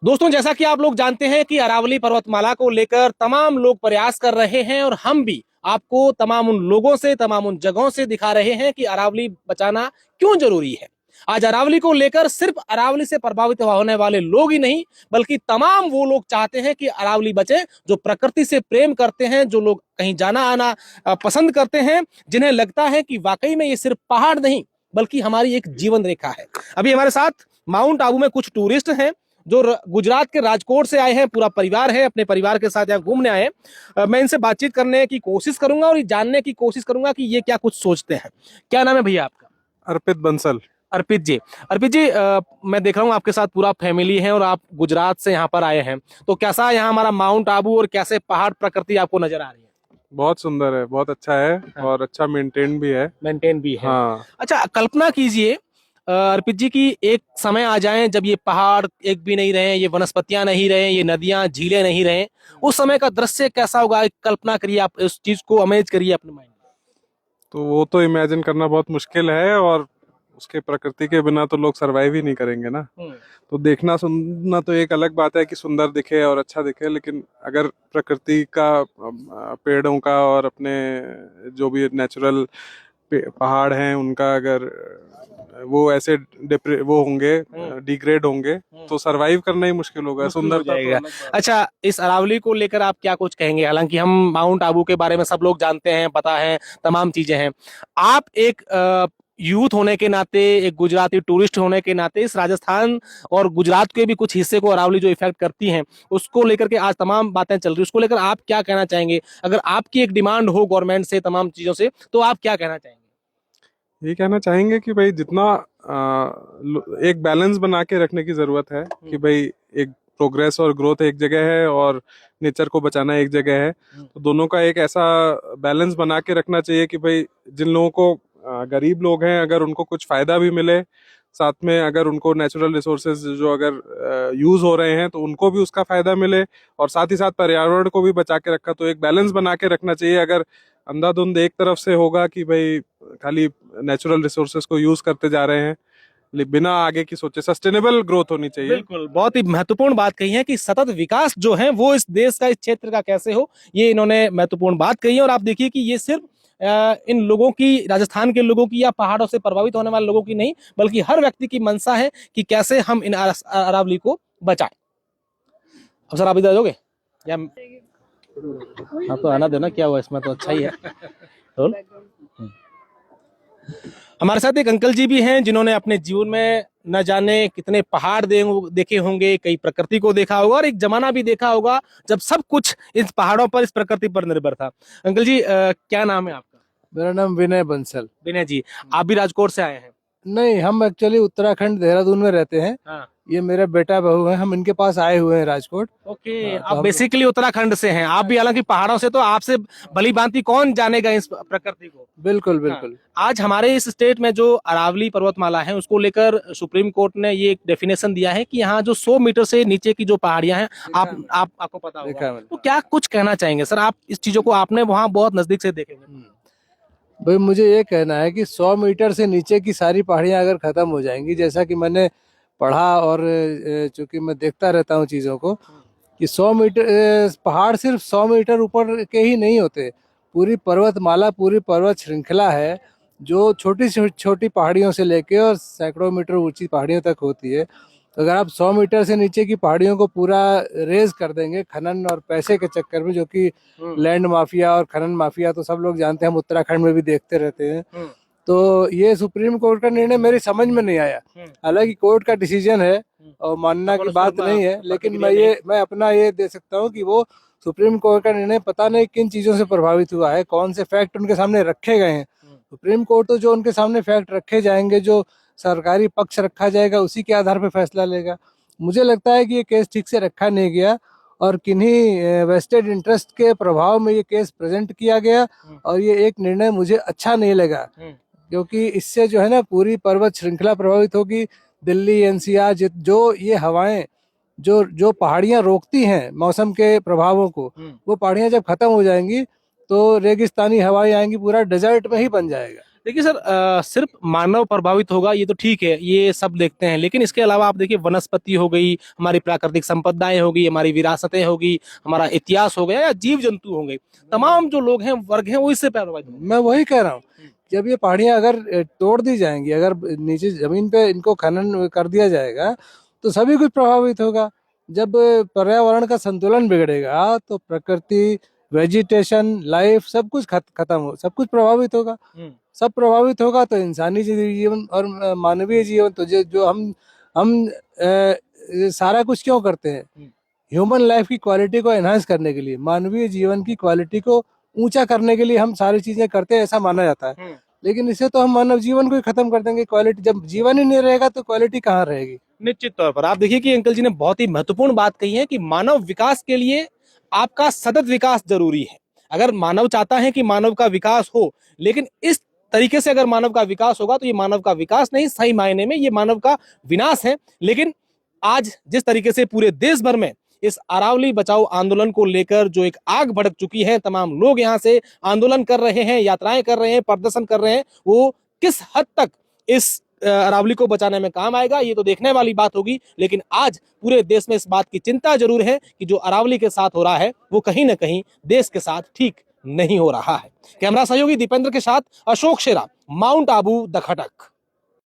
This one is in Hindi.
दोस्तों, जैसा कि आप लोग जानते हैं कि अरावली पर्वतमाला को लेकर तमाम लोग प्रयास कर रहे हैं और हम भी आपको तमाम उन लोगों से, तमाम उन जगहों से दिखा रहे हैं कि अरावली बचाना क्यों जरूरी है। आज अरावली को लेकर सिर्फ अरावली से प्रभावित होने वाले लोग ही नहीं, बल्कि तमाम वो लोग चाहते हैं कि अरावली बचे, जो प्रकृति से प्रेम करते हैं, जो लोग कहीं जाना आना पसंद करते हैं, जिन्हें लगता है कि वाकई में ये सिर्फ पहाड़ नहीं बल्कि हमारी एक जीवन रेखा है। अभी हमारे साथ माउंट आबू में कुछ टूरिस्ट हैं जो गुजरात के राजकोट से आए हैं, पूरा परिवार है, अपने परिवार के साथ यहाँ घूमने आए हैं। मैं इनसे बातचीत करने की कोशिश करूंगा और ये जानने की कोशिश करूंगा कि ये क्या कुछ सोचते हैं। क्या नाम है भैया आपका? अर्पित बंसल। अर्पित जी। अर्पित जी, मैं देख रहा हूँ आपके साथ पूरा फैमिली है और आप गुजरात से यहाँ पर आए हैं, तो कैसा यहाँ हमारा माउंट आबू और कैसे पहाड़ प्रकृति आपको नजर आ रही है? बहुत सुंदर है, बहुत अच्छा है। हाँ। और अच्छा मेंटेन भी है। मेंटेन भी है। हाँ। अच्छा, कल्पना कीजिए अर्पित जी की एक समय आ जाए जब ये पहाड़ एक भी नहीं रहे, ये वनस्पतियां नहीं रहे, ये नदियां झीलें नहीं रहे, उस समय का दृश्य कैसा होगा? एक कल्पना करिए, आप इस चीज को अमेज करिए अपने माइंड में। तो वो तो इमेजिन करना बहुत मुश्किल है, और उसके प्रकृति के बिना तो लोग सरवाइव ही नहीं करेंगे ना। तो देखना सुनना तो एक अलग बात है कि सुंदर दिखे और अच्छा दिखे, लेकिन अगर प्रकृति का पेड़ों का और अपने जो भी नेचुरल पहाड़ हैं उनका अगर वो ऐसे वो होंगे, डिग्रेड होंगे, तो सरवाइव करना ही मुश्किल होगा। मुश्किल हो सुंदरता तो जाएगा। अलग बात है। अच्छा, इस अरावली को लेकर आप क्या कुछ कहेंगे? हालांकि हम माउंट आबू के बारे में सब लोग जानते हैं, पता है, तमाम चीजें हैं। आप एक यूथ होने के नाते, एक गुजराती टूरिस्ट होने के नाते, इस राजस्थान और गुजरात के भी कुछ हिस्से को अरावली जो इफेक्ट करती हैं, उसको लेकर के आज तमाम बातें चल रही है, उसको लेकर आप क्या कहना चाहेंगे? अगर आपकी एक डिमांड हो गवर्नमेंट से, तमाम चीजों से, तो आप क्या कहना चाहेंगे? ये कहना चाहेंगे कि भाई जितना एक बैलेंस बना के रखने की जरूरत है कि भाई एक प्रोग्रेस और ग्रोथ एक जगह है और नेचर को बचाना एक जगह है। तो दोनों का एक ऐसा बैलेंस बना के रखना चाहिए कि भाई जिन लोगों को गरीब लोग हैं, अगर उनको कुछ फायदा भी मिले, साथ में अगर उनको नेचुरल रिसोर्सेज जो अगर यूज हो रहे हैं तो उनको भी उसका फायदा मिले, और साथ ही साथ पर्यावरण को भी बचा के रखा। तो एक बैलेंस बना के रखना चाहिए। अगर अंधाधुंध एक तरफ से होगा कि भाई खाली नेचुरल रिसोर्सेज को यूज करते जा रहे हैं बिना आगे की सोचे, सस्टेनेबल ग्रोथ होनी चाहिए। बिल्कुल, बहुत ही महत्वपूर्ण बात कही है कि सतत विकास जो है वो इस देश का, इस क्षेत्र का कैसे हो, ये इन्होंने महत्वपूर्ण बात कही है। और आप देखिए कि ये सिर्फ इन लोगों की, राजस्थान के लोगों की या पहाड़ों से प्रभावित होने वाले लोगों की नहीं, बल्कि हर व्यक्ति की मंशा है कि कैसे हम इन अरावली को बचाएं। अब सर, आप इधर आ जाओगे या? हाँ, तो आना देना, क्या हुआ इसमें, तो अच्छा ही है। बोल। हमारे साथ एक अंकल जी भी हैं जिन्होंने अपने जीवन में न जाने कितने पहाड़ देखे होंगे, कई प्रकृति को देखा होगा और एक जमाना भी देखा होगा जब सब कुछ इस पहाड़ों पर, इस प्रकृति पर निर्भर था। अंकल जी, क्या नाम है आपका? मेरा नाम विनय बंसल। विनय जी, आप भी राजकोट से आए हैं? नहीं, हम एक्चुअली उत्तराखंड देहरादून में रहते हैं। हाँ। ये मेरा बेटा बहू है, हम इनके पास आए हुए हैं राजकोट। ओके, हाँ, तो आप हम बेसिकली उत्तराखंड से हैं आप भी, हालांकि पहाड़ों से, तो आपसे भली भांति कौन जानेगा इस प्रकृति को। बिल्कुल बिल्कुल। आज हमारे इस स्टेट में जो अरावली पर्वतमाला है उसको लेकर सुप्रीम कोर्ट ने ये एक डेफिनेशन दिया है कि यहाँ जो 100 मीटर से नीचे की जो पहाड़ियां हैं, आपको पता होगा, तो क्या कुछ कहना चाहेंगे सर? आप इस चीजों को, आपने वहाँ बहुत नजदीक से देखेंगे। भाई, मुझे ये कहना है कि 100 मीटर से नीचे की सारी पहाड़ियां अगर खत्म हो जाएंगी, जैसा कि मैंने पढ़ा और चूंकि मैं देखता रहता हूँ चीज़ों को, कि 100 मीटर पहाड़ सिर्फ 100 मीटर ऊपर के ही नहीं होते। पूरी पर्वतमाला, पूरी पर्वत श्रृंखला है जो छोटी छोटी पहाड़ियों से लेके और सैकड़ों मीटर ऊंची पहाड़ियों तक होती है। तो अगर आप 100 मीटर से नीचे की पहाड़ियों को पूरा रेज कर देंगे खनन और पैसे के चक्कर में, जो कि लैंड माफिया और खनन माफिया तो सब लोग जानते हैं, हम उत्तराखंड में भी देखते रहते हैं, तो ये सुप्रीम कोर्ट का निर्णय मेरी समझ में नहीं आया। हालांकि कोर्ट का डिसीजन है और मानना की बात नहीं है, लेकिन मैं अपना ये दे सकता हूँ कि वो सुप्रीम कोर्ट का निर्णय पता नहीं किन चीजों से प्रभावित हुआ है, कौन से फैक्ट उनके सामने रखे गए हैं। सुप्रीम कोर्ट तो जो उनके सामने फैक्ट रखे जाएंगे, जो सरकारी पक्ष रखा जाएगा, उसी के आधार पर फैसला लेगा। मुझे लगता है कि ये केस ठीक से रखा नहीं गया और किन्हीं वेस्टेड इंटरेस्ट के प्रभाव में ये केस प्रेजेंट किया गया, और ये एक निर्णय मुझे अच्छा नहीं लगा, क्योंकि इससे जो है ना पूरी पर्वत श्रृंखला प्रभावित होगी। दिल्ली, एनसीआर, जो ये हवाएं जो पहाड़ियां रोकती हैं मौसम के प्रभावों को, वो पहाड़ियां जब खत्म हो जाएंगी तो रेगिस्तानी हवाएं आएंगी, पूरा डेजर्ट में ही बन जाएगा। देखिए सर, सिर्फ मानव प्रभावित होगा ये तो ठीक है, ये सब देखते हैं, लेकिन इसके अलावा आप देखिए वनस्पति हो गई, हमारी प्राकृतिक संपदाएं हो गई, हमारी विरासतें होगी, हमारा इतिहास हो गया या जीव जंतु होंगे, तमाम जो लोग हैं वर्ग हैं वो इससे प्रभावित होंगे। मैं वही कह रहा हूँ, जब ये पहाड़ियां अगर तोड़ दी जाएंगी, अगर नीचे जमीन पे इनको खनन कर दिया जाएगा तो सभी कुछ प्रभावित होगा। जब पर्यावरण का संतुलन बिगड़ेगा तो प्रकृति, वेजिटेशन, लाइफ सब कुछ खत्म हो, सब कुछ प्रभावित होगा। सब प्रभावित होगा तो इंसानी जीवन और मानवीय जीवन, तो जो हम ये सारा कुछ क्यों करते हैं? ह्यूमन लाइफ की क्वालिटी को एनहांस करने के लिए, मानवीय जीवन की क्वालिटी को ऊंचा करने के लिए हम सारी चीजें करते हैं, ऐसा माना जाता है। लेकिन इसे तो हम मानव जीवन को ही खत्म कर देंगे। क्वालिटी, जब जीवन ही नहीं रहेगा तो क्वालिटी कहाँ रहेगी? निश्चित तौर पर आप देखिए कि अंकल जी ने बहुत ही महत्वपूर्ण बात कही है कि मानव विकास के लिए आपका सतत विकास जरूरी है। अगर मानव चाहता है कि मानव का विकास हो, लेकिन इस तरीके से अगर मानव का विकास होगा तो ये मानव का विकास नहीं, सही मायने में ये मानव का विनाश है। लेकिन आज जिस तरीके से पूरे देश भर में इस अरावली बचाओ आंदोलन को लेकर जो एक आग भड़क चुकी है, तमाम लोग यहाँ से आंदोलन कर रहे हैं, यात्राएं कर रहे हैं, प्रदर्शन कर रहे हैं, वो किस हद तक इस अरावली को बचाने में काम आएगा ये तो देखने वाली बात होगी। लेकिन आज पूरे देश में इस बात की चिंता जरूर है कि जो अरावली के साथ हो रहा है वो कहीं ना कहीं देश के साथ ठीक नहीं हो रहा है। कैमरा सहयोगी दीपेंद्र के साथ अशोक शेरा, माउंट आबू, द खटक।